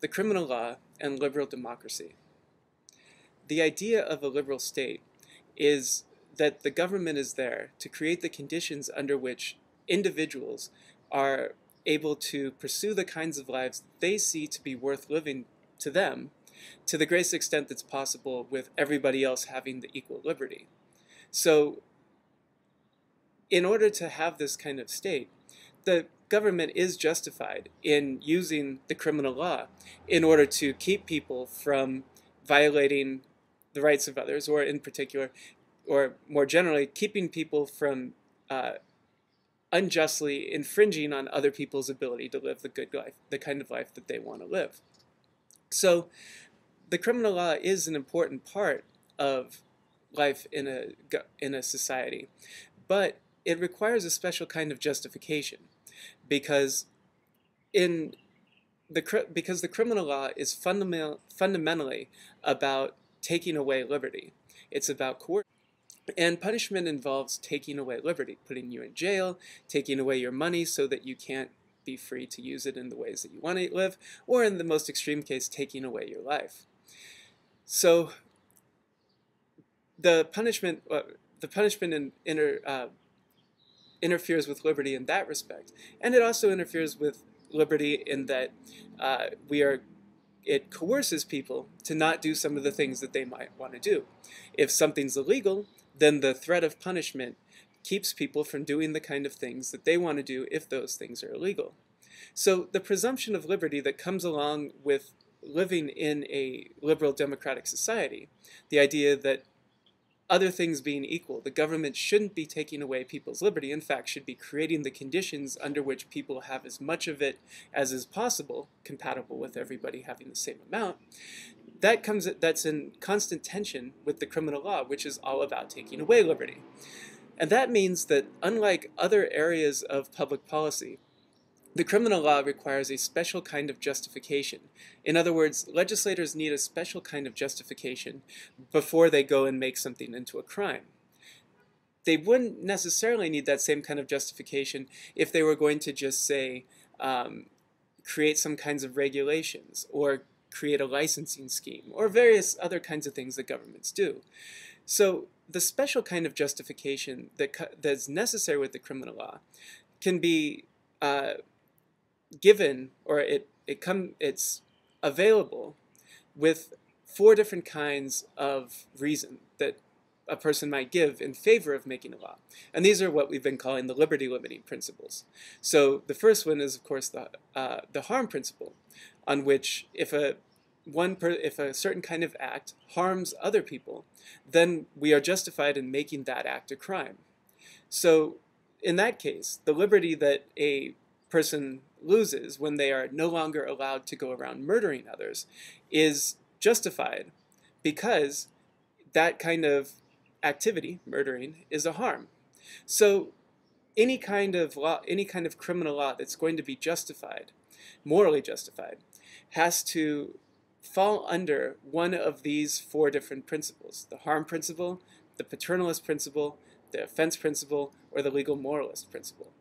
the criminal law and liberal democracy. The idea of a liberal state is that the government is there to create the conditions under which individuals are able to pursue the kinds of lives they see to be worth living to them, to the greatest extent that's possible, with everybody else having the equal liberty. So in order to have this kind of state, the government is justified in using the criminal law in order to keep people from violating the rights of others, or in particular, or more generally, keeping people from unjustly infringing on other people's ability to live the good life, the kind of life that they want to live. So the criminal law is an important part of life in a society, but it requires a special kind of justification, because the criminal law is fundamentally about taking away liberty. It's about coercion. And punishment involves taking away liberty, putting you in jail, taking away your money so that you can't be free to use it in the ways that you want to live, or in the most extreme case, taking away your life. So the punishment interferes with liberty in that respect, and it also interferes with liberty in that it coerces people to not do some of the things that they might want to do. If something's illegal, then the threat of punishment keeps people from doing the kind of things that they want to do if those things are illegal. So the presumption of liberty that comes along with living in a liberal democratic society, the idea that other things being equal, the government shouldn't be taking away people's liberty, in fact should be creating the conditions under which people have as much of it as is possible, compatible with everybody having the same amount, that's in constant tension with the criminal law, which is all about taking away liberty. And that means that unlike other areas of public policy, the criminal law requires a special kind of justification. In other words, legislators need a special kind of justification before they go and make something into a crime. They wouldn't necessarily need that same kind of justification if they were going to just say, create some kinds of regulations, or create a licensing scheme, or various other kinds of things that governments do. So the special kind of justification that's necessary with the criminal law can be given, or it's available with 4 different kinds of reason that a person might give in favor of making a law. And these are what we've been calling the liberty-limiting principles. So the first one is, of course, the harm principle, on which if a certain kind of act harms other people, then we are justified in making that act a crime. So in that case, the liberty that a person loses when they are no longer allowed to go around murdering others is justified, because that kind of activity, murdering, is a harm. So any kind of law, any kind of criminal law that's going to be justified, morally justified, has to fall under one of these 4 different principles: the harm principle, the paternalist principle, the offense principle, or the legal moralist principle.